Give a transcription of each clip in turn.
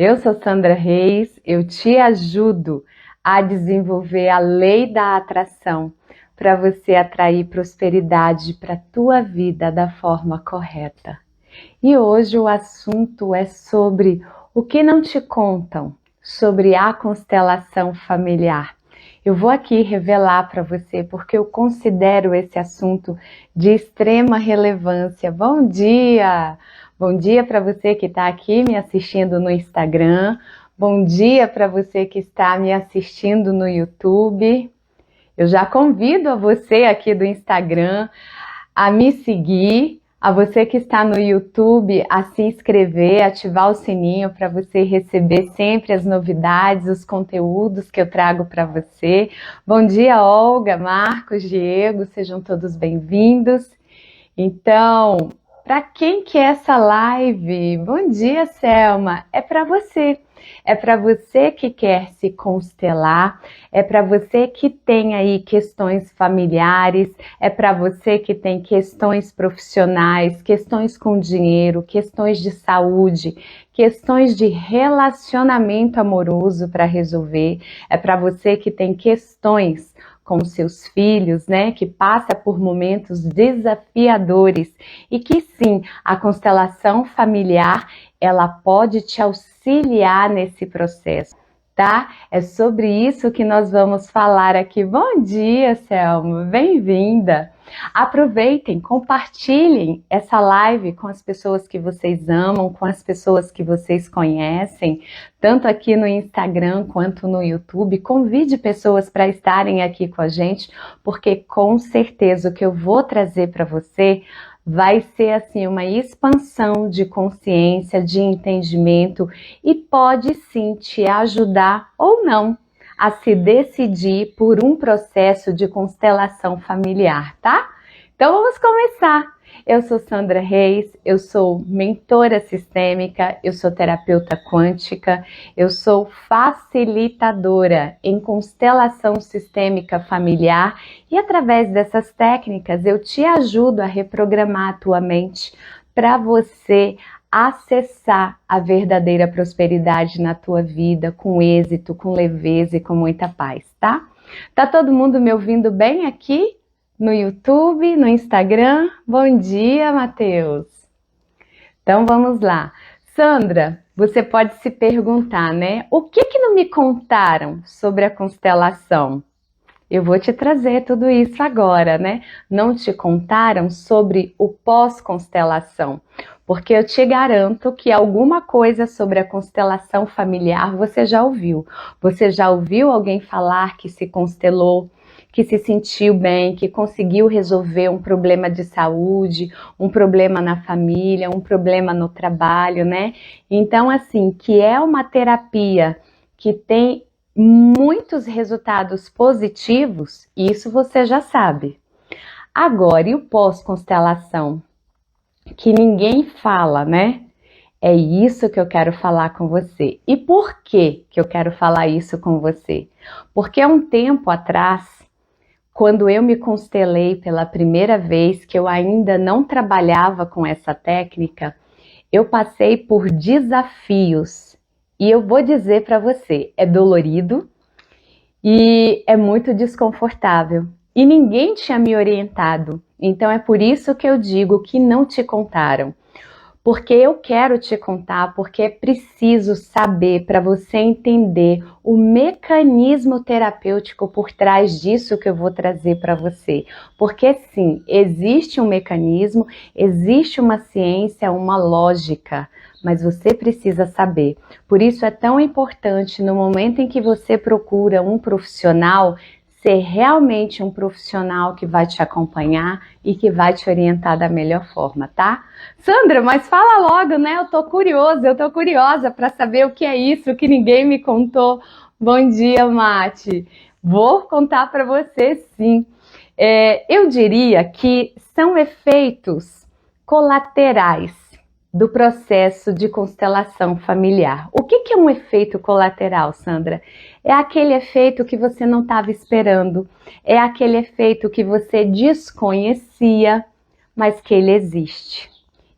Eu sou Sandra Reis, eu te ajudo a desenvolver a lei da atração para você atrair prosperidade para a tua vida da forma correta. E hoje o assunto é sobre o que não te contam sobre a constelação familiar. Eu vou aqui revelar para você porque eu considero esse assunto de extrema relevância. Bom dia! Bom dia para você que está aqui me assistindo no Instagram. Bom dia para você que está me assistindo no YouTube. Eu já convido a você aqui do Instagram a me seguir, a você que está no YouTube a se inscrever, ativar o sininho para você receber sempre as novidades, os conteúdos que eu trago para você. Bom dia, Olga, Marcos, Diego, sejam todos bem-vindos. Então, para quem que é essa live? Bom dia, Selma. É para você. É para você que quer se constelar, é para você que tem aí questões familiares, é para você que tem questões profissionais, questões com dinheiro, questões de saúde, questões de relacionamento amoroso para resolver, é para você que tem questões com seus filhos, né, que passa por momentos desafiadores e que sim, a constelação familiar, ela pode te auxiliar nesse processo, tá? É sobre isso que nós vamos falar aqui. Bom dia, Selma, bem-vinda! Aproveitem, compartilhem essa live com as pessoas que vocês amam, com as pessoas que vocês conhecem, tanto aqui no Instagram quanto no YouTube. Convide pessoas para estarem aqui com a gente, porque com certeza o que eu vou trazer para você vai ser assim uma expansão de consciência, de entendimento e pode sim te ajudar ou não a se decidir por um processo de constelação familiar, tá? Então vamos começar. Eu sou Sandra Reis, eu sou mentora sistêmica, eu sou terapeuta quântica, eu sou facilitadora em constelação sistêmica familiar e através dessas técnicas eu te ajudo a reprogramar a tua mente para você acessar a verdadeira prosperidade na tua vida com êxito, com leveza e com muita paz, tá? Tá todo mundo me ouvindo bem aqui no YouTube, no Instagram? Bom dia, Matheus! Então vamos lá. Sandra, você pode se perguntar, né? O que não me contaram sobre a constelação? Eu vou te trazer tudo isso agora, né? Não te contaram sobre o pós-constelação, porque eu te garanto que alguma coisa sobre a constelação familiar você já ouviu. Você já ouviu alguém falar que se constelou, que se sentiu bem, que conseguiu resolver um problema de saúde, um problema na família, um problema no trabalho, né? Então, assim, que é uma terapia que tem muitos resultados positivos, isso você já sabe. Agora, e o pós-constelação? Que ninguém fala, né? É isso que eu quero falar com você. E por que eu quero falar isso com você? Porque há um tempo atrás, quando eu me constelei pela primeira vez, que eu ainda não trabalhava com essa técnica, eu passei por desafios. E eu vou dizer para você, é dolorido e é muito desconfortável. E ninguém tinha me orientado. Então é por isso que eu digo que não te contaram. Porque eu quero te contar, porque é preciso saber para você entender o mecanismo terapêutico por trás disso que eu vou trazer para você. Porque sim, existe um mecanismo, existe uma ciência, uma lógica, mas você precisa saber. Por isso é tão importante no momento em que você procura um profissional, ser realmente um profissional que vai te acompanhar e que vai te orientar da melhor forma, tá? Sandra, mas fala logo, né? Eu tô curiosa para saber o que é isso que ninguém me contou. Bom dia, Mate. Vou contar para você, sim. Eu diria que são efeitos colaterais do processo de constelação familiar. O que é um efeito colateral, Sandra? É aquele efeito que você não estava esperando, é aquele efeito que você desconhecia, mas que ele existe.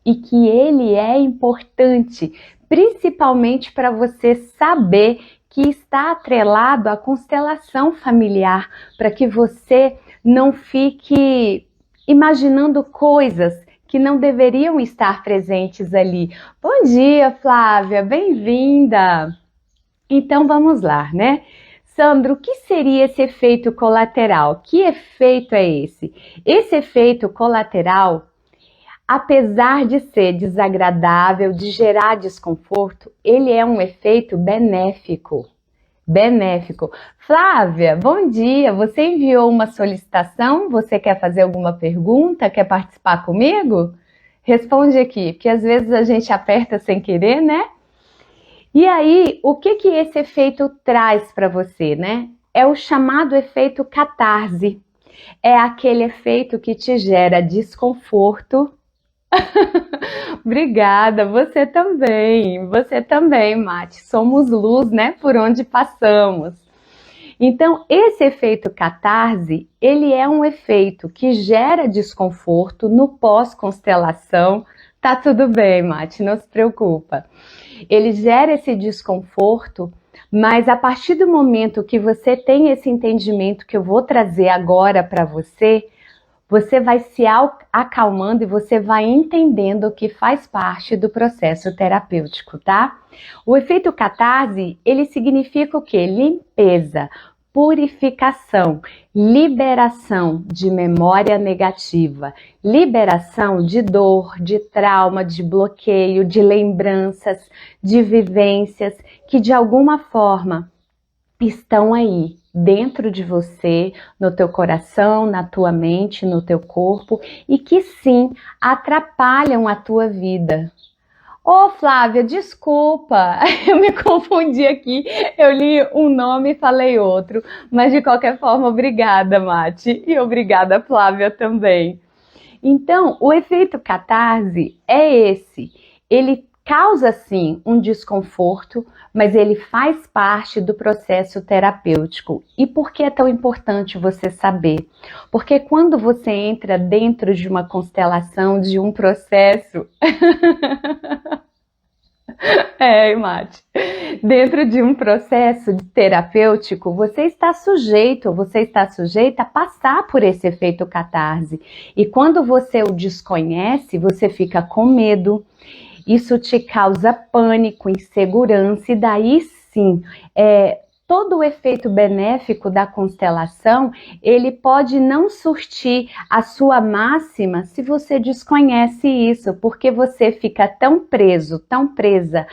e que ele é importante, principalmente para você saber que está atrelado à constelação familiar, para que você não fique imaginando coisas que não deveriam estar presentes ali. Bom dia, Flávia, bem-vinda! Então vamos lá, né? Sandro, o que seria esse efeito colateral? Que efeito é esse? Esse efeito colateral, apesar de ser desagradável, de gerar desconforto, ele é um efeito benéfico. Benéfico. Flávia, bom dia. Você enviou uma solicitação? Você quer fazer alguma pergunta? Quer participar comigo? Responde aqui, porque às vezes a gente aperta sem querer, né? E aí, o que que esse efeito traz para você, né? É o chamado efeito catarse. É aquele efeito que te gera desconforto. Obrigada, você também, Mati. Somos luz, né? Por onde passamos. Então, esse efeito catarse, ele é um efeito que gera desconforto no pós-constelação. Tá tudo bem, Mati, não se preocupa. Ele gera esse desconforto, mas a partir do momento que você tem esse entendimento que eu vou trazer agora para você, você vai se acalmando e você vai entendendo que faz parte do processo terapêutico, tá? O efeito catarse, ele significa o quê? Limpeza, purificação, liberação de memória negativa, liberação de dor, de trauma, de bloqueio, de lembranças, de vivências que de alguma forma estão aí dentro de você, no teu coração, na tua mente, no teu corpo e que sim atrapalham a tua vida. Ô Flávia, desculpa, eu me confundi aqui, eu li um nome e falei outro, mas de qualquer forma, obrigada, Mati, e obrigada, Flávia, também. Então, o efeito catarse é esse, ele causa sim um desconforto, mas ele faz parte do processo terapêutico. E por que é tão importante você saber? Porque quando você entra dentro de uma constelação, de um processo... Mate. Dentro de um processo terapêutico, você está sujeita a passar por esse efeito catarse. E quando você o desconhece, você fica com medo. Isso te causa pânico, insegurança, e daí sim, todo o efeito benéfico da constelação, ele pode não surtir a sua máxima se você desconhece isso, porque você fica tão preso, tão presa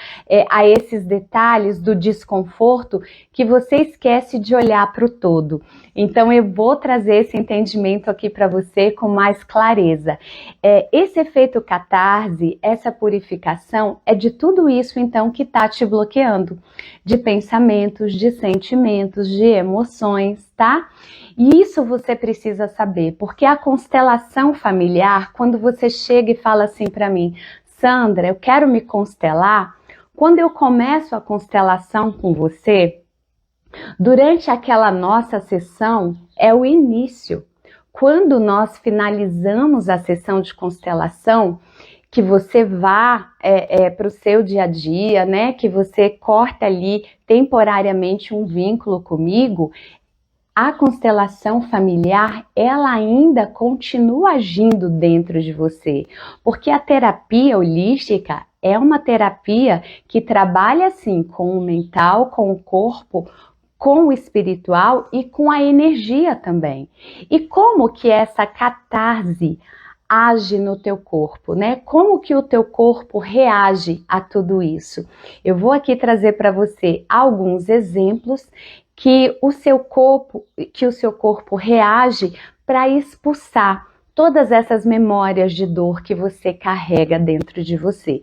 a esses detalhes do desconforto, que você esquece de olhar para o todo. Então eu vou trazer esse entendimento aqui para você com mais clareza. Esse efeito catarse, essa purificação, é de tudo isso então que está te bloqueando, de pensamentos, de sentimentos, de emoções, tá? E isso você precisa saber, porque a constelação familiar, quando você chega e fala assim para mim, Sandra, eu quero me constelar, quando eu começo a constelação com você, durante aquela nossa sessão, é o início. Quando nós finalizamos a sessão de constelação, que você vá para o seu dia a dia, né? Que você corta ali temporariamente um vínculo comigo, a constelação familiar, ela ainda continua agindo dentro de você, porque a terapia holística é uma terapia que trabalha assim com o mental, com o corpo, com o espiritual e com a energia também. E como que essa catarse age no teu corpo, né? Como que o teu corpo reage a tudo isso? Eu vou aqui trazer para você alguns exemplos que o seu corpo reage para expulsar todas essas memórias de dor que você carrega dentro de você.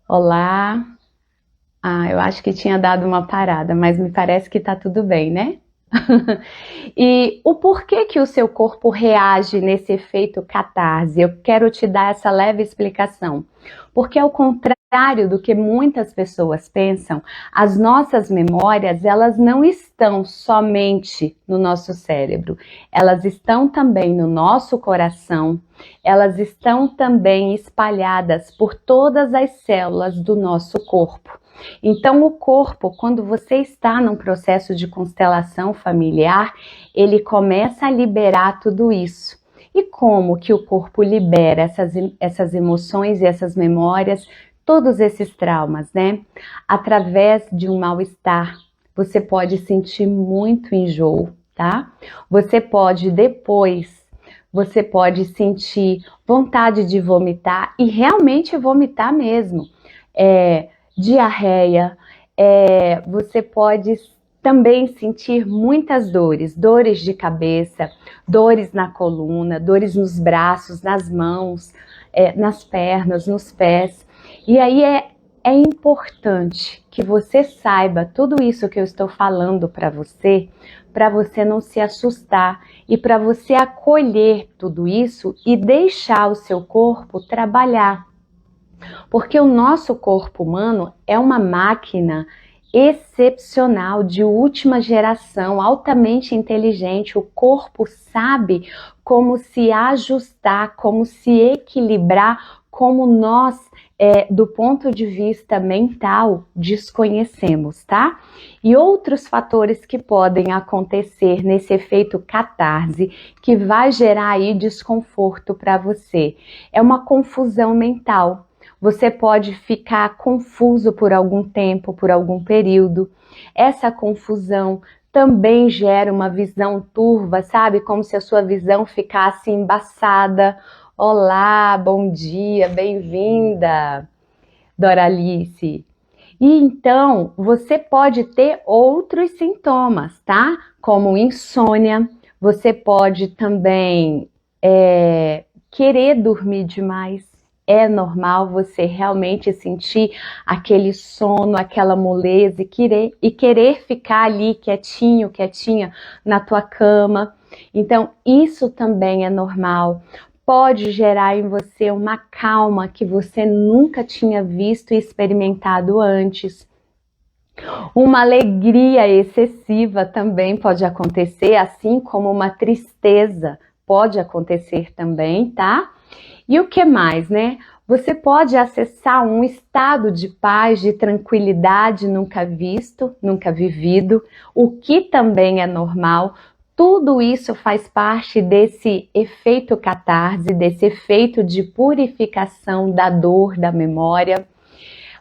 Olá. Eu acho que tinha dado uma parada, mas me parece que tá tudo bem, né? E o porquê que o seu corpo reage nesse efeito catarse? Eu quero te dar essa leve explicação. Porque ao contrário do que muitas pessoas pensam, as nossas memórias, elas não estão somente no nosso cérebro. Elas estão também no nosso coração. Elas estão também espalhadas por todas as células do nosso corpo. Então, o corpo, quando você está num processo de constelação familiar, ele começa a liberar tudo isso. E como que o corpo libera essas emoções e essas memórias, todos esses traumas, né? Através de um mal-estar. Você pode sentir muito enjoo, tá? Você pode sentir vontade de vomitar e realmente vomitar mesmo. Diarreia, você pode também sentir muitas dores de cabeça, dores na coluna, dores nos braços, nas mãos, nas pernas, nos pés. E aí é importante que você saiba tudo isso que eu estou falando para você não se assustar e para você acolher tudo isso e deixar o seu corpo trabalhar. Porque o nosso corpo humano é uma máquina excepcional, de última geração, altamente inteligente. O corpo sabe como se ajustar, como se equilibrar, como nós, do ponto de vista mental, desconhecemos, tá? E outros fatores que podem acontecer nesse efeito catarse, que vai gerar aí desconforto para você. É uma confusão mental. Você pode ficar confuso por algum tempo, por algum período. Essa confusão também gera uma visão turva, sabe? Como se a sua visão ficasse embaçada. Olá, bom dia, bem-vinda, Doralice. E então, você pode ter outros sintomas, tá? Como insônia, você pode também querer dormir demais. É normal você realmente sentir aquele sono, aquela moleza e querer ficar ali quietinho, quietinha na tua cama. Então, isso também é normal. Pode gerar em você uma calma que você nunca tinha visto e experimentado antes. Uma alegria excessiva também pode acontecer, assim como uma tristeza pode acontecer também, tá? E o que mais, né? Você pode acessar um estado de paz, de tranquilidade nunca visto, nunca vivido, o que também é normal. Tudo isso faz parte desse efeito catarse, desse efeito de purificação da dor, da memória.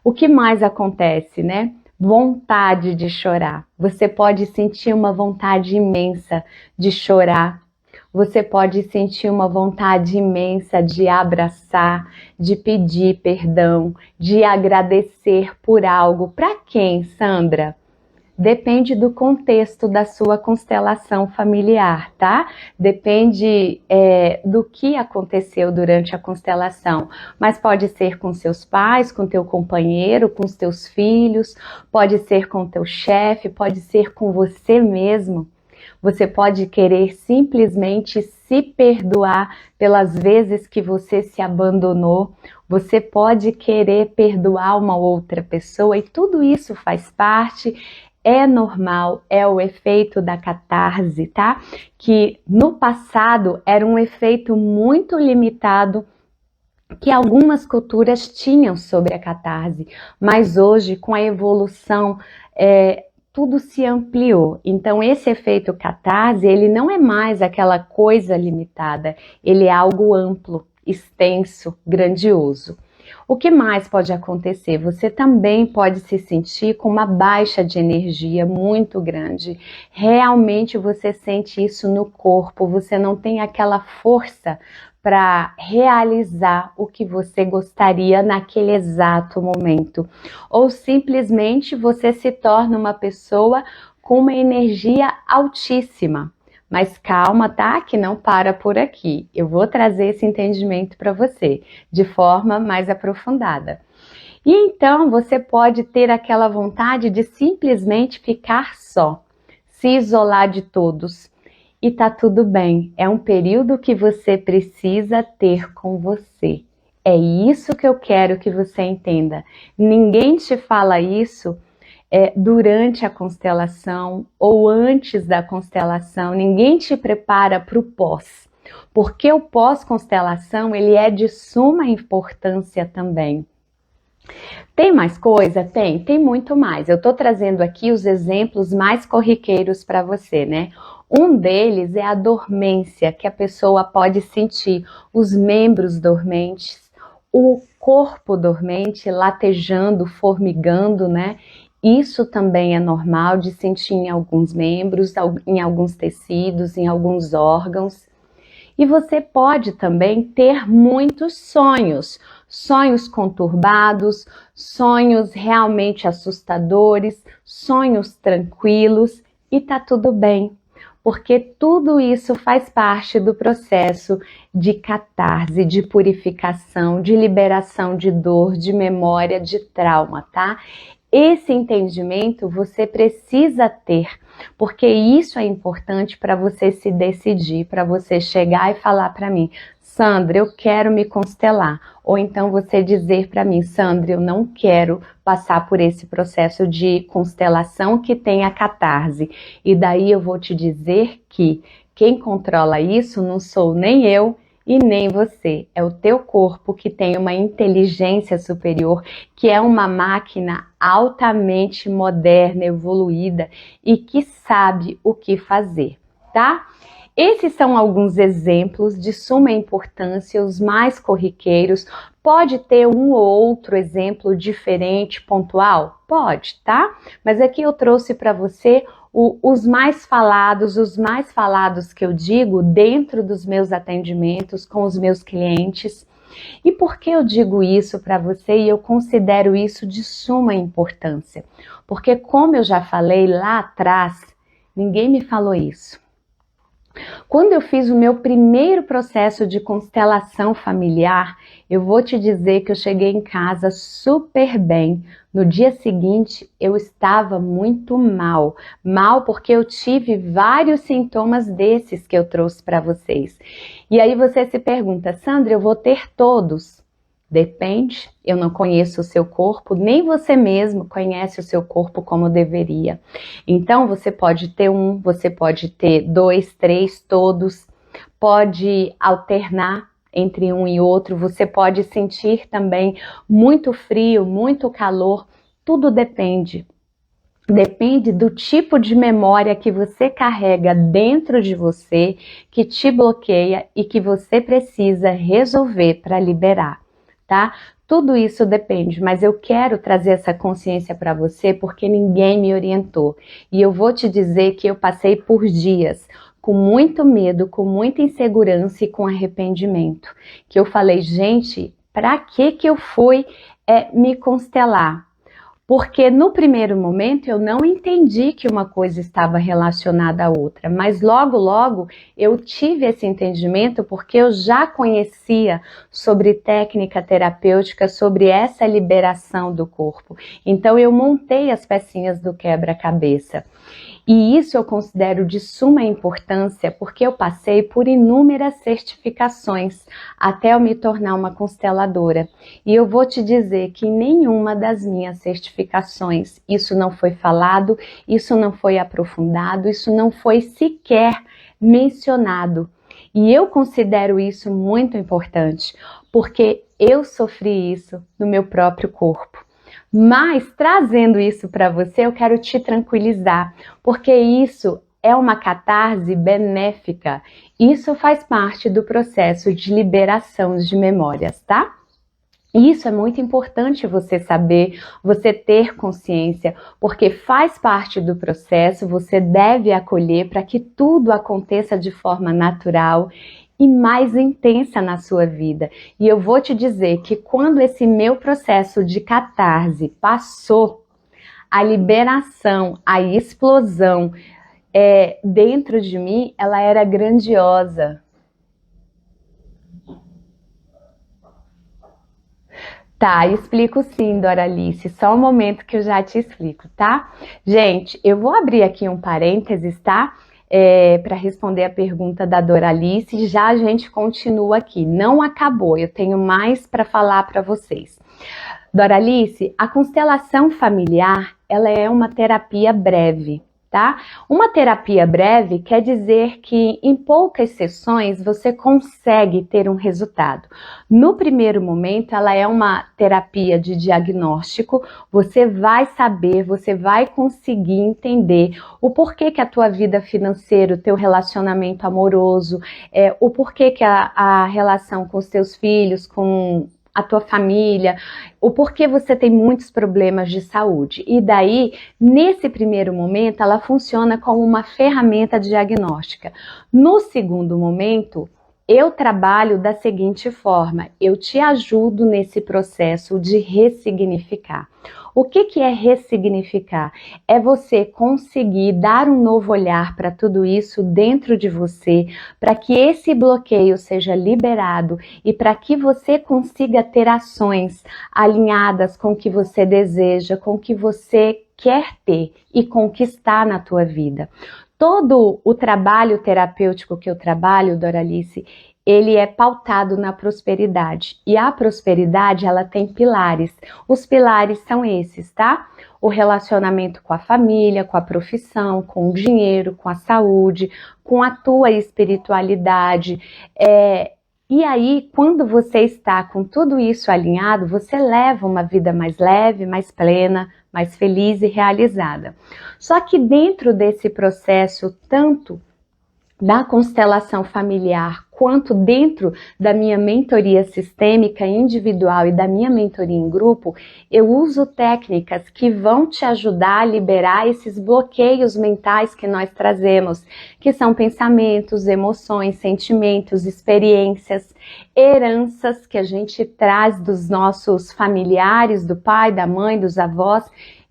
O que mais acontece, né? Vontade de chorar. Você pode sentir uma vontade imensa de chorar. Você pode sentir uma vontade imensa de abraçar, de pedir perdão, de agradecer por algo. Para quem, Sandra? Depende do contexto da sua constelação familiar, tá? Depende do que aconteceu durante a constelação. Mas pode ser com seus pais, com teu companheiro, com os teus filhos, pode ser com teu chefe, pode ser com você mesmo. Você pode querer simplesmente se perdoar pelas vezes que você se abandonou. Você pode querer perdoar uma outra pessoa e tudo isso faz parte. É normal, é o efeito da catarse, tá? Que no passado era um efeito muito limitado que algumas culturas tinham sobre a catarse, mas hoje, com a evolução, tudo se ampliou. Então, esse efeito catarse, ele não é mais aquela coisa limitada, ele é algo amplo, extenso, grandioso. O que mais pode acontecer? Você também pode se sentir com uma baixa de energia muito grande. Realmente você sente isso no corpo, você não tem aquela força para realizar o que você gostaria naquele exato momento. Ou simplesmente você se torna uma pessoa com uma energia altíssima. Mas calma, tá? Que não para por aqui. Eu vou trazer esse entendimento para você de forma mais aprofundada. E então você pode ter aquela vontade de simplesmente ficar só. se isolar de todos. E tá tudo bem, é um período que você precisa ter com você. É isso que eu quero que você entenda. Ninguém te fala isso durante a constelação ou antes da constelação. Ninguém te prepara para o pós. Porque o pós-constelação, ele é de suma importância também. Tem mais coisa? Tem muito mais. Eu estou trazendo aqui os exemplos mais corriqueiros para você, né? Um deles é a dormência, que a pessoa pode sentir os membros dormentes, o corpo dormente, latejando, formigando, né? Isso também é normal de sentir em alguns membros, em alguns tecidos, em alguns órgãos. E você pode também ter muitos sonhos, sonhos conturbados, sonhos realmente assustadores, sonhos tranquilos, e tá tudo bem, porque tudo isso faz parte do processo de catarse, de purificação, de liberação de dor, de memória, de trauma, tá? Esse entendimento você precisa ter, porque isso é importante para você se decidir, para você chegar e falar para mim, Sandra, eu quero me constelar. Ou então você dizer para mim, Sandra, eu não quero passar por esse processo de constelação que tem a catarse. E daí eu vou te dizer que quem controla isso não sou nem eu, e nem você, é o teu corpo que tem uma inteligência superior, que é uma máquina altamente moderna, evoluída e que sabe o que fazer, tá? Esses são alguns exemplos de suma importância, os mais corriqueiros. Pode ter um ou outro exemplo diferente, pontual? Pode, tá? Mas aqui eu trouxe para você os mais falados que eu digo dentro dos meus atendimentos com os meus clientes. E por que eu digo isso para você e eu considero isso de suma importância? Porque, como eu já falei lá atrás, ninguém me falou isso. Quando eu fiz o meu primeiro processo de constelação familiar, eu vou te dizer que eu cheguei em casa super bem. No dia seguinte, eu estava muito mal. Mal porque eu tive vários sintomas desses que eu trouxe para vocês. E aí você se pergunta, Sandra, eu vou ter todos? Depende, eu não conheço o seu corpo, nem você mesmo conhece o seu corpo como deveria. Então, você pode ter um, você pode ter dois, três, todos, pode alternar entre um e outro, você pode sentir também muito frio, muito calor, tudo depende. Depende do tipo de memória que você carrega dentro de você, que te bloqueia e que você precisa resolver para liberar. Tá? Tudo isso depende, mas eu quero trazer essa consciência para você porque ninguém me orientou. E eu vou te dizer que eu passei por dias com muito medo, com muita insegurança e com arrependimento. Que eu falei, gente, para que eu fui me constelar? Porque no primeiro momento eu não entendi que uma coisa estava relacionada à outra, mas logo eu tive esse entendimento porque eu já conhecia sobre técnica terapêutica, sobre essa liberação do corpo. Então eu montei as pecinhas do quebra-cabeça. E isso eu considero de suma importância porque eu passei por inúmeras certificações até eu me tornar uma consteladora. E eu vou te dizer que em nenhuma das minhas certificações isso não foi falado, isso não foi aprofundado, isso não foi sequer mencionado. E eu considero isso muito importante porque eu sofri isso no meu próprio corpo. Mas, trazendo isso para você, eu quero te tranquilizar, porque isso é uma catarse benéfica. Isso faz parte do processo de liberação de memórias, tá? Isso é muito importante você saber, você ter consciência, porque faz parte do processo, você deve acolher para que tudo aconteça de forma natural e mais intensa na sua vida. E eu vou te dizer que quando esse meu processo de catarse passou, a liberação, a explosão dentro de mim, ela era grandiosa. Tá, explico sim, Doralice. Só um momento que eu já te explico, tá? Gente, eu vou abrir aqui um parênteses, tá? Para responder a pergunta da Doralice. Já a gente continua aqui. Não acabou, eu tenho mais para falar para vocês. Doralice, a constelação familiar, ela é uma terapia breve, tá? Uma terapia breve quer dizer que em poucas sessões você consegue ter um resultado. No primeiro momento, ela é uma terapia de diagnóstico, você vai saber, você vai conseguir entender o porquê que a tua vida financeira, o teu relacionamento amoroso, o porquê que a relação com os teus filhos, com a tua família, o porquê você tem muitos problemas de saúde. E daí, nesse primeiro momento, ela funciona como uma ferramenta diagnóstica. No segundo momento, eu trabalho da seguinte forma, eu te ajudo nesse processo de ressignificar. O que é ressignificar? É você conseguir dar um novo olhar para tudo isso dentro de você, para que esse bloqueio seja liberado e para que você consiga ter ações alinhadas com o que você deseja, com o que você quer ter e conquistar na tua vida. Todo o trabalho terapêutico que eu trabalho, Doralice, ele é pautado na prosperidade. E a prosperidade, ela tem pilares. Os pilares são esses, tá? O relacionamento com a família, com a profissão, com o dinheiro, com a saúde, com a tua espiritualidade. E aí, quando você está com tudo isso alinhado, você leva uma vida mais leve, mais plena, mais feliz e realizada. Só que dentro desse processo, tanto da constelação familiar, quanto dentro da minha mentoria sistêmica individual e da minha mentoria em grupo, eu uso técnicas que vão te ajudar a liberar esses bloqueios mentais que nós trazemos, que são pensamentos, emoções, sentimentos, experiências, heranças que a gente traz dos nossos familiares, do pai, da mãe, dos avós,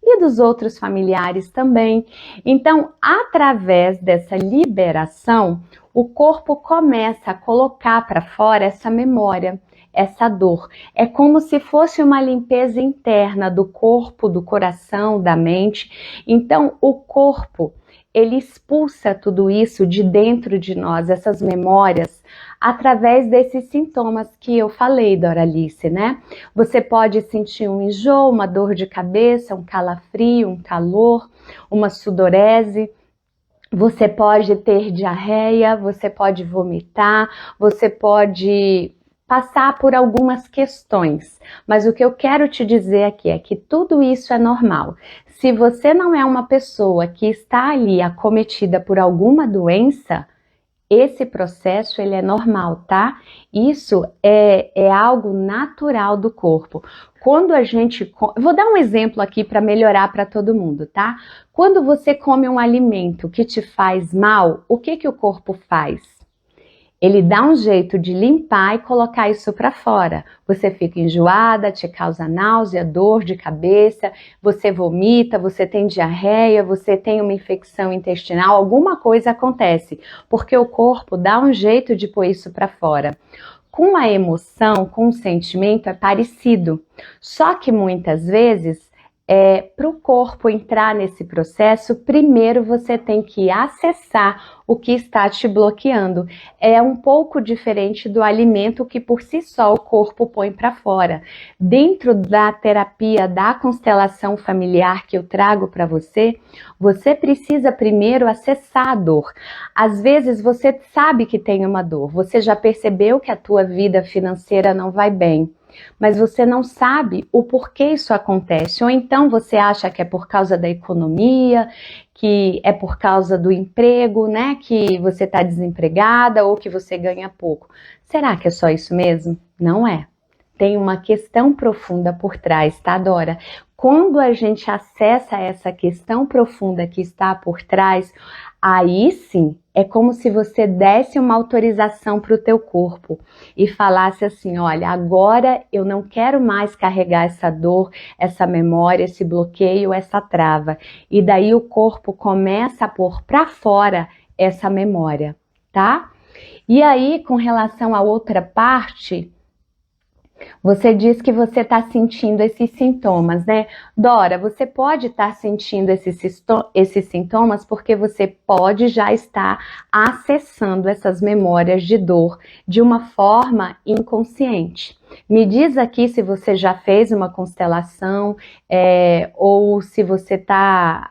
e dos outros familiares também. Então, através dessa liberação, o corpo começa a colocar para fora essa memória, essa dor. É como se fosse uma limpeza interna do corpo, do coração, da mente. Então, o corpo, ele expulsa tudo isso de dentro de nós, essas memórias, através desses sintomas que eu falei, Doralice, né? Você pode sentir um enjoo, uma dor de cabeça, um calafrio, um calor, uma sudorese. Você pode ter diarreia, você pode vomitar, você pode passar por algumas questões. Mas o que eu quero te dizer aqui é que tudo isso é normal. Se você não é uma pessoa que está ali acometida por alguma doença, esse processo ele é normal, tá? Isso é algo natural do corpo. Quando a gente... Vou dar um exemplo aqui para melhorar para todo mundo, tá? Quando você come um alimento que te faz mal, o que o corpo faz? Ele dá um jeito de limpar e colocar isso para fora. Você fica enjoada, te causa náusea, dor de cabeça, você vomita, você tem diarreia, você tem uma infecção intestinal, alguma coisa acontece, porque o corpo dá um jeito de pôr isso para fora. Com a emoção, com o sentimento é parecido, só que muitas vezes para o corpo entrar nesse processo, primeiro você tem que acessar o que está te bloqueando. É um pouco diferente do alimento que por si só o corpo põe para fora. Dentro da terapia da constelação familiar que eu trago para você, você precisa primeiro acessar a dor. Às vezes você sabe que tem uma dor, você já percebeu que a tua vida financeira não vai bem, mas você não sabe o porquê isso acontece, ou então você acha que é por causa da economia, que é por causa do emprego, né, que você está desempregada ou que você ganha pouco. Será que é só isso mesmo? Não é. Tem uma questão profunda por trás, tá, Dora? Quando a gente acessa essa questão profunda que está por trás, aí sim, é como se você desse uma autorização para o teu corpo e falasse assim, olha, agora eu não quero mais carregar essa dor, essa memória, esse bloqueio, essa trava. E daí o corpo começa a pôr para fora essa memória, tá? E aí, com relação à outra parte, Você diz que você está sentindo esses sintomas, né? Dora, você pode estar sentindo esses sintomas porque você pode já estar acessando essas memórias de dor de uma forma inconsciente. Me diz aqui se você já fez uma constelação, ou se você está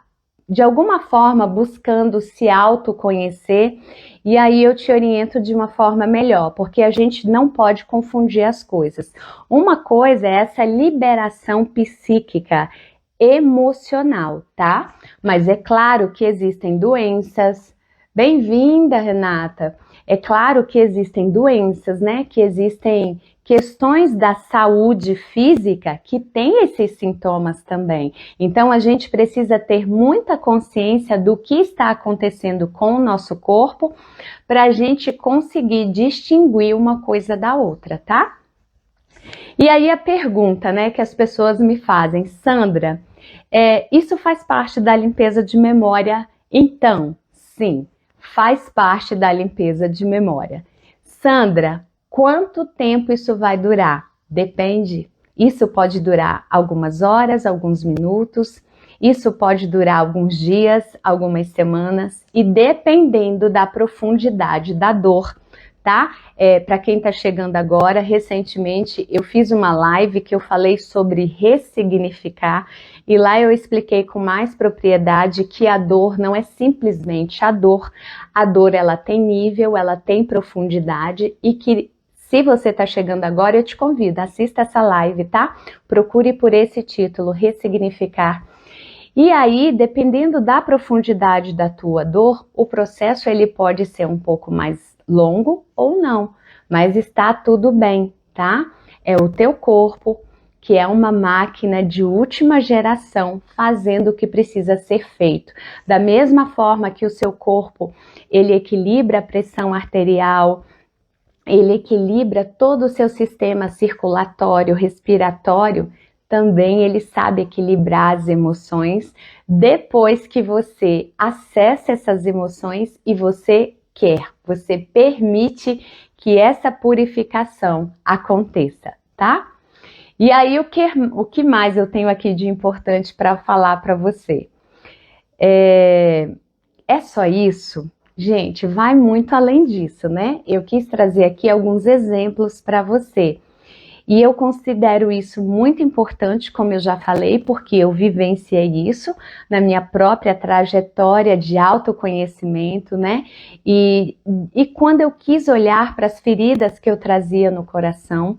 de alguma forma buscando se autoconhecer, e aí eu te oriento de uma forma melhor, porque a gente não pode confundir as coisas. Uma coisa é essa liberação psíquica, emocional, tá? Mas é claro que existem doenças. Bem-vinda, Renata. É claro que existem doenças, né? Que existem questões da saúde física que têm esses sintomas também. Então a gente precisa ter muita consciência do que está acontecendo com o nosso corpo para a gente conseguir distinguir uma coisa da outra, tá? E aí a pergunta, né, que as pessoas me fazem, Sandra, isso faz parte da limpeza de memória? Então, sim, faz parte da limpeza de memória. Sandra, quanto tempo isso vai durar? Depende. Isso pode durar algumas horas, alguns minutos, isso pode durar alguns dias, algumas semanas, e dependendo da profundidade da dor, tá? Para quem está chegando agora, recentemente eu fiz uma live que eu falei sobre ressignificar, e lá eu expliquei com mais propriedade que a dor não é simplesmente a dor ela tem nível, ela tem profundidade, e que se você está chegando agora, eu te convido, assista essa live, tá? Procure por esse título, Ressignificar. E aí, dependendo da profundidade da tua dor, o processo ele pode ser um pouco mais longo ou não, mas está tudo bem, tá? É o teu corpo, que é uma máquina de última geração, fazendo o que precisa ser feito. Da mesma forma que o seu corpo, ele equilibra a pressão arterial, ele equilibra todo o seu sistema circulatório, respiratório, também ele sabe equilibrar as emoções depois que você acessa essas emoções e você quer, você permite que essa purificação aconteça, tá? E aí o que mais eu tenho aqui de importante para falar para você? É só isso? Gente, vai muito além disso, né? Eu quis trazer aqui alguns exemplos para você. E eu considero isso muito importante, como eu já falei, porque eu vivenciei isso na minha própria trajetória de autoconhecimento, né? E quando eu quis olhar para as feridas que eu trazia no coração,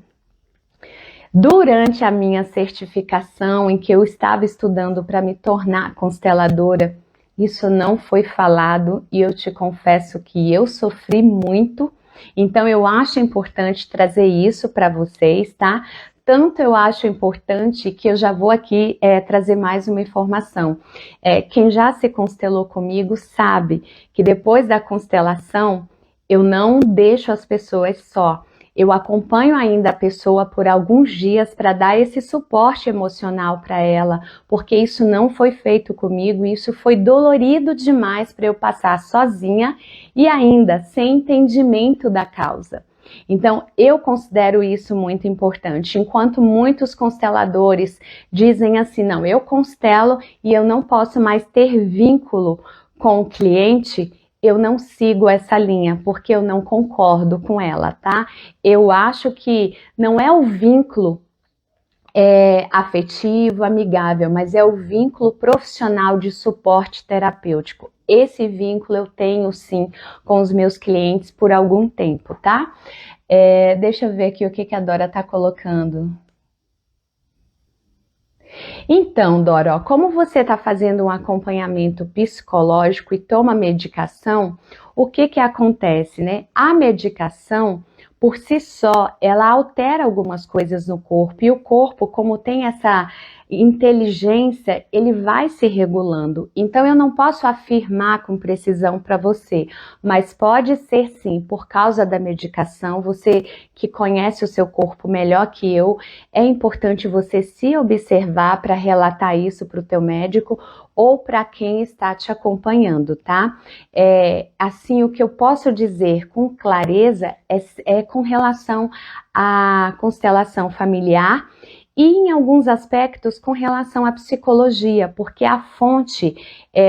durante a minha certificação, em que eu estava estudando para me tornar consteladora, isso não foi falado e eu te confesso que eu sofri muito. Então eu acho importante trazer isso para vocês, tá? Tanto eu acho importante que eu já vou aqui trazer mais uma informação. Quem já se constelou comigo sabe que depois da constelação eu não deixo as pessoas só. Eu acompanho ainda a pessoa por alguns dias para dar esse suporte emocional para ela, porque isso não foi feito comigo, isso foi dolorido demais para eu passar sozinha e ainda sem entendimento da causa. Então, eu considero isso muito importante. Enquanto muitos consteladores dizem assim, não, eu constelo e eu não posso mais ter vínculo com o cliente, eu não sigo essa linha, porque eu não concordo com ela, tá? Eu acho que não é o vínculo afetivo, amigável, mas é o vínculo profissional de suporte terapêutico. Esse vínculo eu tenho sim com os meus clientes por algum tempo, tá? Deixa eu ver aqui o que a Dora tá colocando. Então, Dora, como você está fazendo um acompanhamento psicológico e toma medicação, o que acontece, né? A medicação, por si só, ela altera algumas coisas no corpo, e o corpo, como tem inteligência, ele vai se regulando. Então eu não posso afirmar com precisão para você, mas pode ser sim, por causa da medicação, você que conhece o seu corpo melhor que eu, é importante você se observar para relatar isso para o teu médico ou para quem está te acompanhando, tá? Assim, o que eu posso dizer com clareza é com relação à constelação familiar e em alguns aspectos com relação à psicologia, porque a fonte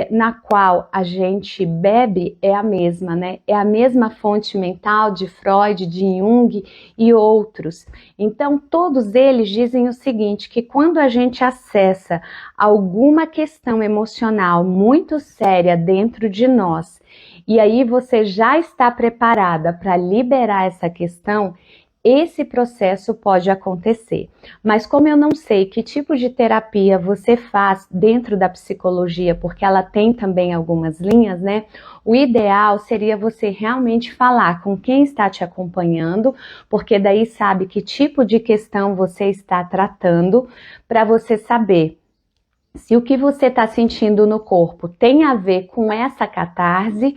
na qual a gente bebe é a mesma, né? É a mesma fonte mental de Freud, de Jung e outros. Então, todos eles dizem o seguinte, que quando a gente acessa alguma questão emocional muito séria dentro de nós, e aí você já está preparada para liberar essa questão, esse processo pode acontecer. Mas como eu não sei que tipo de terapia você faz dentro da psicologia, porque ela tem também algumas linhas, né? O ideal seria você realmente falar com quem está te acompanhando, porque daí sabe que tipo de questão você está tratando, para você saber se o que você está sentindo no corpo tem a ver com essa catarse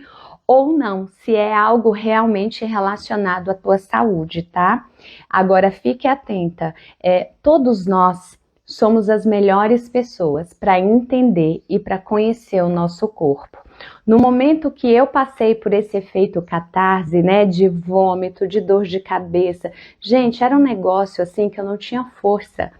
ou não, se é algo realmente relacionado à tua saúde, tá? Agora fique atenta, todos nós somos as melhores pessoas para entender e para conhecer o nosso corpo. No momento que eu passei por esse efeito catarse, né, de vômito, de dor de cabeça, gente, era um negócio assim que eu não tinha força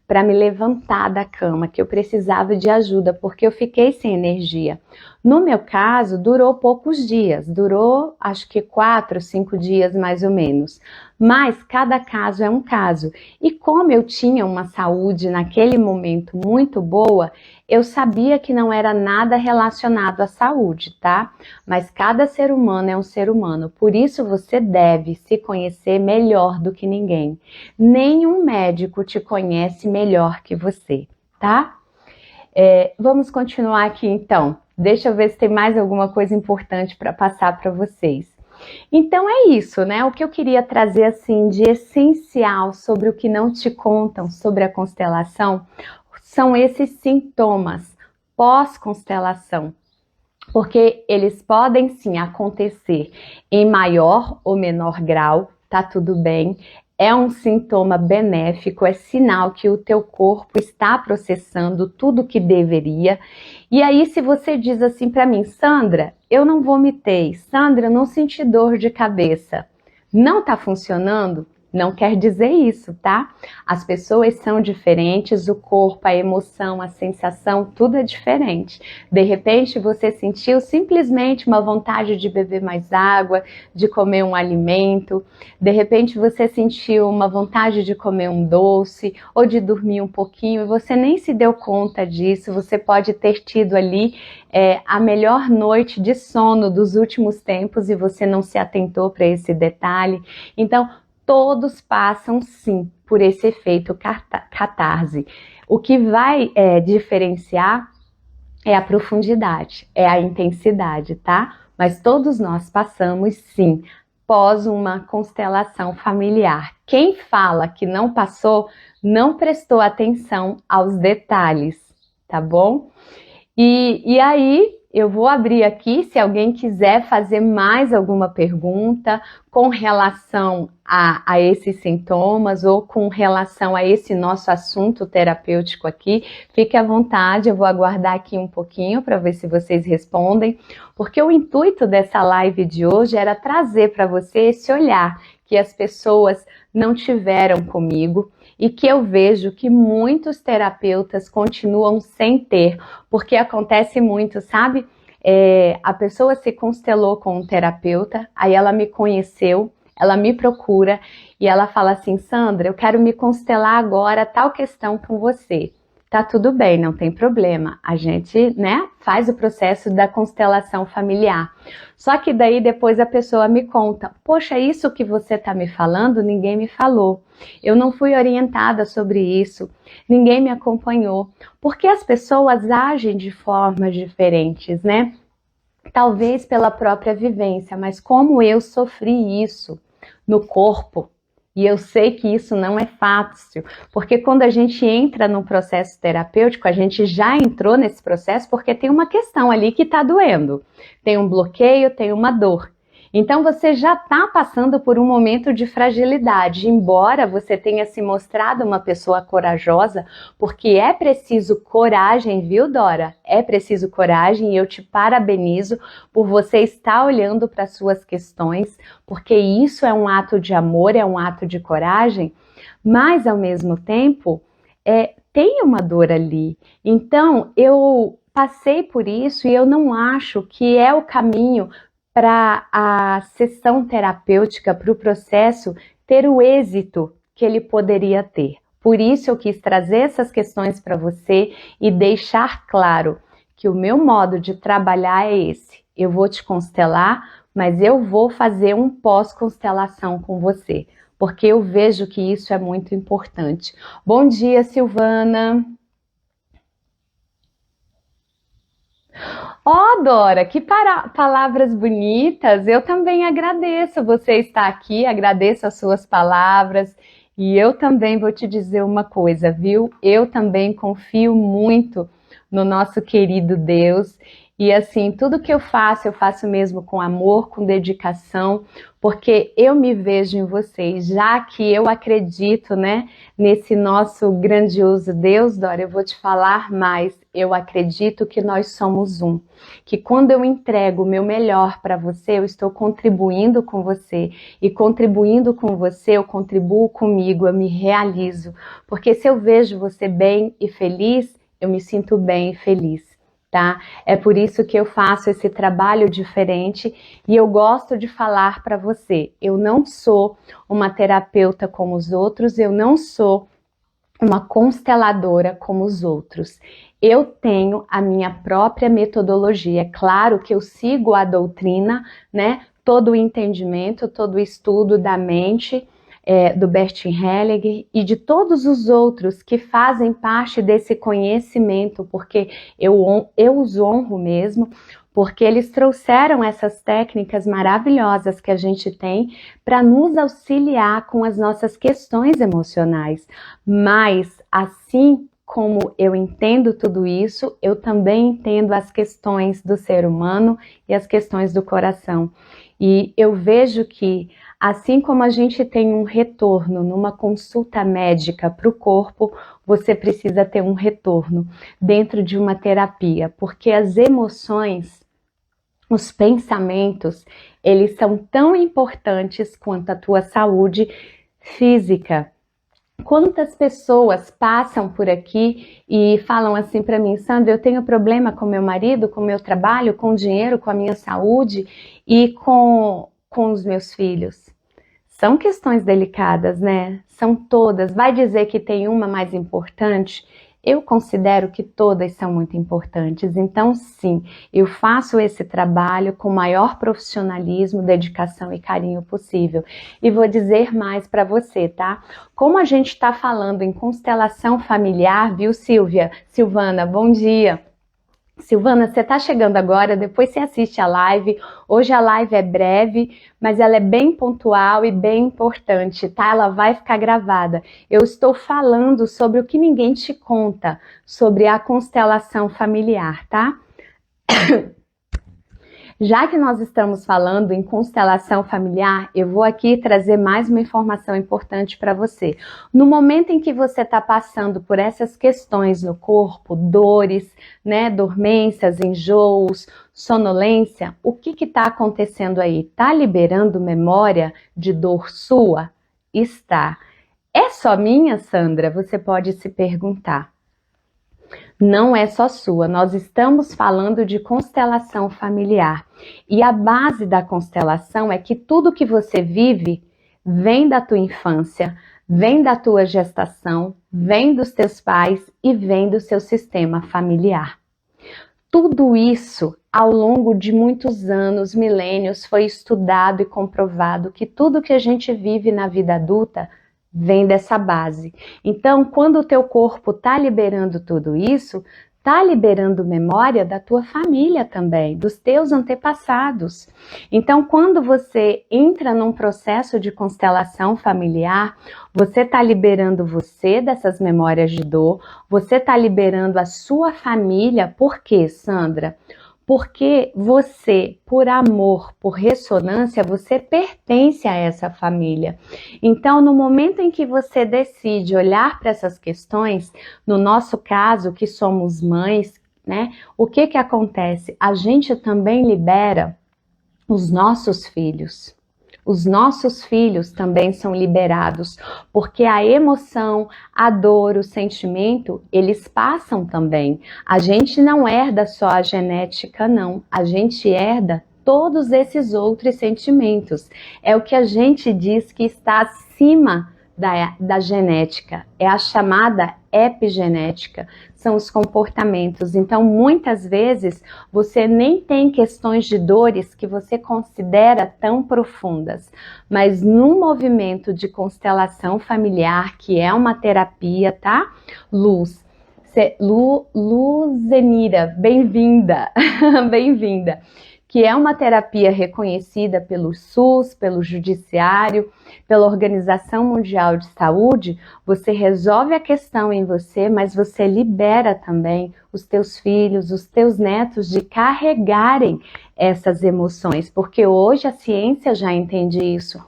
para me levantar da cama, que eu precisava de ajuda, porque eu fiquei sem energia. No meu caso, durou poucos dias, durou acho que 4, 5 dias mais ou menos. Mas cada caso é um caso. E como eu tinha uma saúde naquele momento muito boa, eu sabia que não era nada relacionado à saúde, tá? Mas cada ser humano é um ser humano, por isso você deve se conhecer melhor do que ninguém. Nenhum médico te conhece melhor que você, tá? Vamos continuar aqui então. Deixa eu ver se tem mais alguma coisa importante para passar para vocês. Então é isso, né? O que eu queria trazer assim de essencial sobre o que não te contam sobre a constelação são esses sintomas pós-constelação, porque eles podem sim acontecer em maior ou menor grau, tá tudo bem. É um sintoma benéfico, é sinal que o teu corpo está processando tudo que deveria. E aí, se você diz assim para mim, Sandra, eu não vomitei, Sandra, eu não senti dor de cabeça, não tá funcionando? Não quer dizer isso, tá? As pessoas são diferentes, o corpo, a emoção, a sensação, tudo é diferente. De repente você sentiu simplesmente uma vontade de beber mais água, de comer um alimento, de repente você sentiu uma vontade de comer um doce ou de dormir um pouquinho e você nem se deu conta disso, você pode ter tido ali a melhor noite de sono dos últimos tempos e você não se atentou para esse detalhe. Então, todos passam sim por esse efeito catarse. O que vai diferenciar é a profundidade, é a intensidade, tá? Mas todos nós passamos sim pós uma constelação familiar. Quem fala que não passou, não prestou atenção aos detalhes, tá bom? E aí, eu vou abrir aqui, se alguém quiser fazer mais alguma pergunta com relação a esses sintomas ou com relação a esse nosso assunto terapêutico aqui, fique à vontade, eu vou aguardar aqui um pouquinho para ver se vocês respondem, porque o intuito dessa live de hoje era trazer para você esse olhar que as pessoas não tiveram comigo, e que eu vejo que muitos terapeutas continuam sem ter, porque acontece muito, sabe? A pessoa se constelou com um terapeuta, aí ela me conheceu, ela me procura e ela fala assim, Sandra, eu quero me constelar agora tal questão com você. Tá tudo bem, não tem problema. A gente, né, faz o processo da constelação familiar. Só que daí depois a pessoa me conta, poxa, isso que você tá me falando, ninguém me falou. Eu não fui orientada sobre isso, ninguém me acompanhou. Porque as pessoas agem de formas diferentes, né? Talvez pela própria vivência, mas como eu sofri isso no corpo, E eu sei que isso não é fácil, porque quando a gente entra num processo terapêutico, a gente já entrou nesse processo porque tem uma questão ali que está doendo. Tem um bloqueio, tem uma dor. Então você já está passando por um momento de fragilidade, embora você tenha se mostrado uma pessoa corajosa, porque é preciso coragem, viu, Dora? É preciso coragem e eu te parabenizo por você estar olhando para as suas questões, porque isso é um ato de amor, é um ato de coragem, mas ao mesmo tempo tem uma dor ali. Então eu passei por isso e eu não acho que é o caminho para a sessão terapêutica, para o processo ter o êxito que ele poderia ter. Por isso eu quis trazer essas questões para você e deixar claro que o meu modo de trabalhar é esse. Eu vou te constelar, mas eu vou fazer um pós-constelação com você, porque eu vejo que isso é muito importante. Bom dia, Silvana. Ó, Dora, que palavras bonitas. Eu também agradeço você estar aqui, agradeço as suas palavras. E eu também vou te dizer uma coisa, viu? Eu também confio muito no nosso querido Deus. E assim, tudo que eu faço mesmo com amor, com dedicação, porque eu me vejo em vocês, já que eu acredito, né, nesse nosso grandioso Deus, Dora, eu vou te falar mais. Eu acredito que nós somos um, que quando eu entrego o meu melhor para você, eu estou contribuindo com você, e contribuindo com você, eu contribuo comigo, eu me realizo, porque se eu vejo você bem e feliz, eu me sinto bem e feliz. Tá? É por isso que eu faço esse trabalho diferente e eu gosto de falar para você. Eu não sou uma terapeuta como os outros, eu não sou uma consteladora como os outros. Eu tenho a minha própria metodologia. É claro que eu sigo a doutrina, né? Todo o entendimento, todo o estudo da mente, do Bert Hellinger e de todos os outros que fazem parte desse conhecimento, porque eu os honro mesmo, porque eles trouxeram essas técnicas maravilhosas que a gente tem para nos auxiliar com as nossas questões emocionais. Mas, assim como eu entendo tudo isso, eu também entendo as questões do ser humano e as questões do coração. E eu vejo que, assim como a gente tem um retorno numa consulta médica para o corpo, você precisa ter um retorno dentro de uma terapia, porque as emoções, os pensamentos, eles são tão importantes quanto a tua saúde física. Quantas pessoas passam por aqui e falam assim para mim, Sandra, eu tenho problema com meu marido, com meu trabalho, com o dinheiro, com a minha saúde e com os meus filhos. São questões delicadas, né? São todas. Vai dizer que tem uma mais importante? Eu considero que todas são muito importantes. Então, sim, eu faço esse trabalho com o maior profissionalismo, dedicação e carinho possível. E vou dizer mais para você, tá? Como a gente está falando em constelação familiar, viu, Silvana, bom dia. Silvana, você está chegando agora, depois você assiste a live. Hoje a live é breve, mas ela é bem pontual e bem importante, tá? Ela vai ficar gravada. Eu estou falando sobre o que ninguém te conta, sobre a constelação familiar, tá? Já que nós estamos falando em constelação familiar, eu vou aqui trazer mais uma informação importante para você. No momento em que você está passando por essas questões no corpo, dores, né, dormências, enjoos, sonolência, o que está acontecendo aí? Está liberando memória de dor sua? Está. É só minha, Sandra? Você pode se perguntar. Não é só sua, nós estamos falando de constelação familiar. E a base da constelação é que tudo que você vive vem da tua infância, vem da tua gestação, vem dos teus pais e vem do seu sistema familiar. Tudo isso, ao longo de muitos anos, milênios, foi estudado e comprovado que tudo que a gente vive na vida adulta vem dessa base. Então, quando o teu corpo está liberando tudo isso, tá liberando memória da tua família também, dos teus antepassados. Então, quando você entra num processo de constelação familiar, você tá liberando você dessas memórias de dor, você tá liberando a sua família. Por quê, Sandra? Porque você, por amor, por ressonância, você pertence a essa família. Então, no momento em que você decide olhar para essas questões, no nosso caso, que somos mães, né? O que que acontece? A gente também libera os nossos filhos. Os nossos filhos também são liberados, porque a emoção, a dor, o sentimento, eles passam também. A gente não herda só a genética, não. A gente herda todos esses sentimentos. É o que a gente diz que está acima da genética. É a chamada epigenética. São os comportamentos. Então, muitas vezes, você nem tem questões de dores que você considera tão profundas, mas num movimento de constelação familiar, que é uma terapia, tá? Luzenira, bem-vinda, bem-vinda. Que é uma terapia reconhecida pelo SUS, pelo Judiciário, pela Organização Mundial de Saúde. Você resolve a questão em você, mas você libera também os teus filhos, os teus netos de carregarem essas emoções, porque hoje a ciência já entende isso,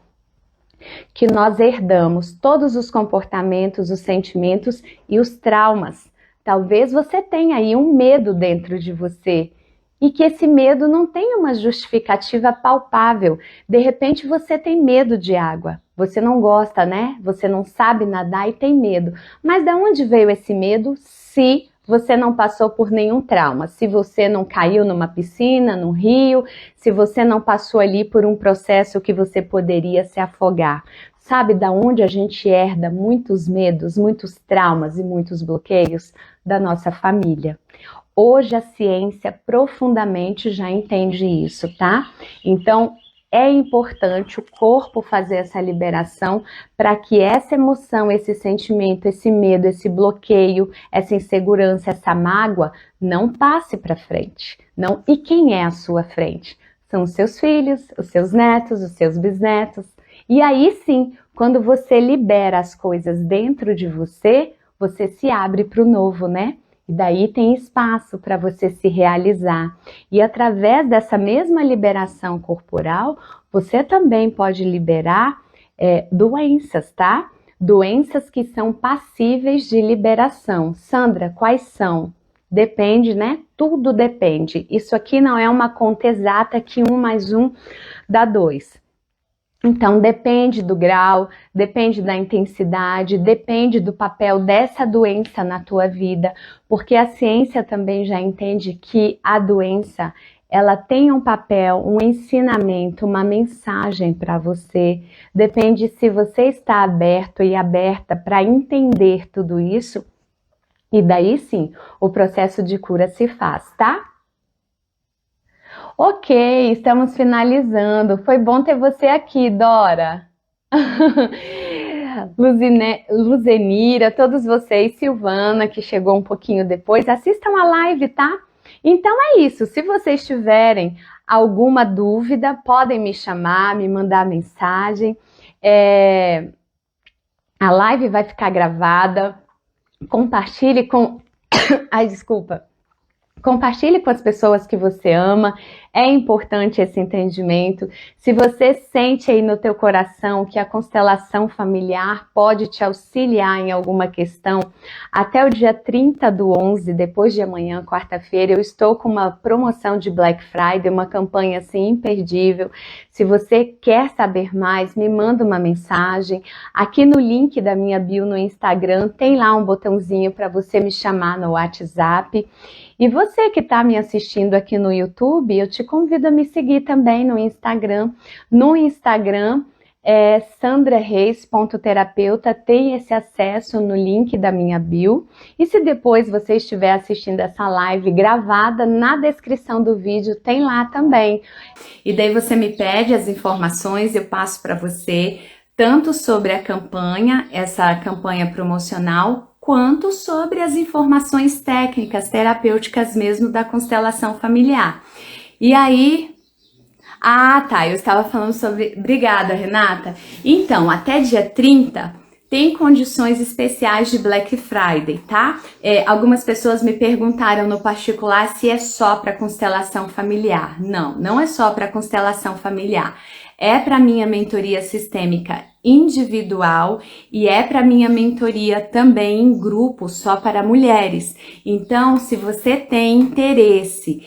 que nós herdamos todos os comportamentos, os sentimentos e os traumas. Talvez você tenha aí um medo dentro de você, e que esse medo não tem uma justificativa palpável. De repente você tem medo de água, você não gosta, né? Você não sabe nadar e tem medo. Mas de onde veio esse medo se você não passou por nenhum trauma? Se você não caiu numa piscina, num rio, se você não passou ali por um processo que você poderia se afogar. Sabe de onde a gente herda muitos medos, muitos traumas e muitos bloqueios? Da nossa família. Hoje a ciência profundamente já entende isso, tá? Então é importante o corpo fazer essa liberação para que essa emoção, esse sentimento, esse medo, esse bloqueio, essa insegurança, essa mágoa não passe para frente. Não. E quem é a sua frente? São os seus filhos, os seus netos, os seus bisnetos. E aí sim, quando você libera as coisas dentro de você, você se abre para o novo, né? E daí tem espaço para você se realizar. E através dessa mesma liberação corporal, você também pode liberar doenças, tá? Doenças que são passíveis de liberação. Sandra, quais são? Depende, né? Tudo depende. Isso aqui não é uma conta exata que 1 mais 1 dá 2. Então, depende do grau, depende da intensidade, depende do papel dessa doença na tua vida, porque a ciência também já entende que a doença, ela tem um papel, um ensinamento, uma mensagem para você. Depende se você está aberto e aberta para entender tudo isso, e daí sim, o processo de cura se faz, tá? Ok, estamos finalizando. Foi bom ter você aqui, Dora. Luzenira, todos vocês, Silvana, que chegou um pouquinho depois, assistam a live, tá? Então é isso. Se vocês tiverem alguma dúvida, podem me chamar, me mandar mensagem. A live vai ficar gravada. Compartilhe com... Ai, desculpa. Compartilhe com as pessoas que você ama, é importante esse entendimento. Se você sente aí no teu coração que a constelação familiar pode te auxiliar em alguma questão, até o dia 30/11, depois de amanhã, quarta-feira, eu estou com uma promoção de Black Friday, uma campanha assim imperdível. Se você quer saber mais, me manda uma mensagem. Aqui no link da minha bio no Instagram, tem lá um botãozinho para você me chamar no WhatsApp. E você que está me assistindo aqui no YouTube, eu te convido a me seguir também no Instagram. No Instagram é sandrareis.terapeuta, tem esse acesso no link da minha bio. E se depois você estiver assistindo essa live gravada, na descrição do vídeo tem lá também. E daí você me pede as informações, eu passo para você, tanto sobre a campanha, essa campanha promocional, quanto sobre as informações técnicas, terapêuticas mesmo da constelação familiar. E aí... Ah, tá, eu estava falando sobre... Obrigada, Renata. Então, até dia 30 tem condições especiais de Black Friday, tá? Algumas pessoas me perguntaram no particular se é só para constelação familiar. Não, não é só para constelação familiar. É para minha mentoria sistêmica individual e é para minha mentoria também em grupo, só para mulheres. Então, se você tem interesse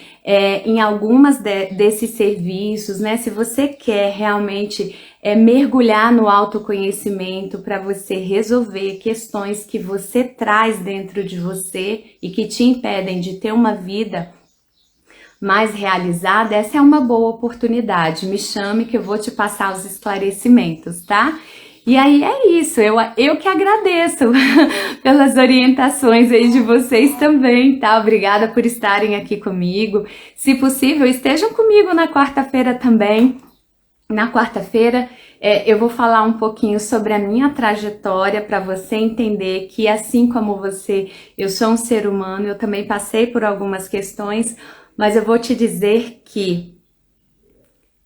em algumas desses serviços, né? Se você quer realmente mergulhar no autoconhecimento para você resolver questões que você traz dentro de você e que te impedem de ter uma vida mais realizada, essa é uma boa oportunidade. Me chame que eu vou te passar os esclarecimentos, tá? E aí é isso, eu que agradeço pelas orientações aí de vocês também, tá? Obrigada por estarem aqui comigo. Se possível, estejam comigo na quarta-feira também. Na quarta-feira eu vou falar um pouquinho sobre a minha trajetória para você entender que assim como você, eu sou um ser humano, eu também passei por algumas questões, mas eu vou te dizer que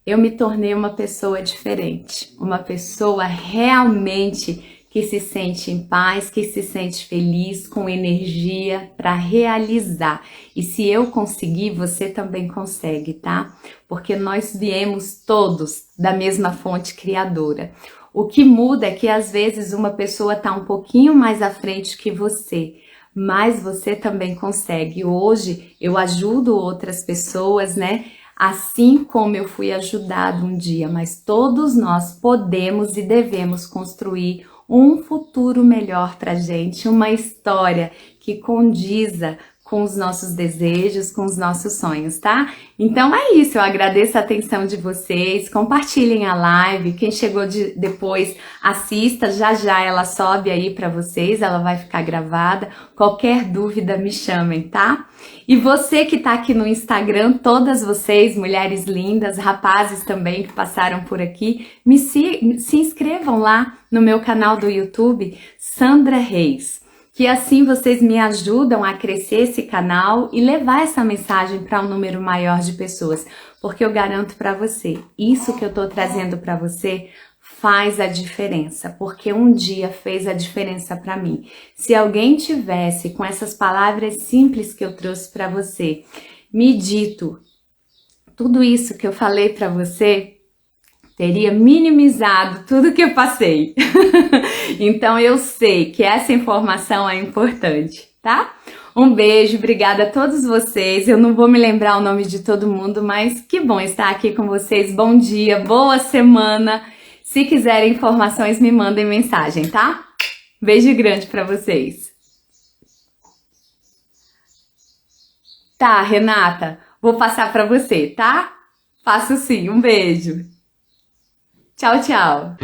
eu me tornei uma pessoa diferente, uma pessoa realmente que se sente em paz, que se sente feliz, com energia para realizar. E se eu conseguir, você também consegue, tá? Porque nós viemos todos da mesma fonte criadora. O que muda é que às vezes uma pessoa está um pouquinho mais à frente que você, mas você também consegue. Hoje eu ajudo outras pessoas, né? Assim como eu fui ajudado um dia, mas todos nós podemos e devemos construir um futuro melhor pra gente, uma história que condiza com os nossos desejos, com os nossos sonhos, tá? Então é isso, eu agradeço a atenção de vocês, compartilhem a live, quem chegou depois assista, já já ela sobe aí pra vocês, ela vai ficar gravada, qualquer dúvida me chamem, tá? E você que tá aqui no Instagram, todas vocês, mulheres lindas, rapazes também que passaram por aqui, se inscrevam lá no meu canal do YouTube, Sandra Reis, que assim vocês me ajudam a crescer esse canal e levar essa mensagem para um número maior de pessoas, porque eu garanto para você, isso que eu tô trazendo para você faz a diferença, porque um dia fez a diferença para mim. Se alguém tivesse com essas palavras simples que eu trouxe para você, me dito tudo isso que eu falei para você, teria minimizado tudo que eu passei. Então eu sei que essa informação é importante, tá? Um beijo, obrigada a todos vocês. Eu não vou me lembrar o nome de todo mundo, mas que bom estar aqui com vocês. Bom dia, boa semana. Se quiserem informações, me mandem mensagem, tá? Beijo grande pra vocês. Tá, Renata, vou passar pra você, tá? Faço sim, um beijo. Tchau, tchau.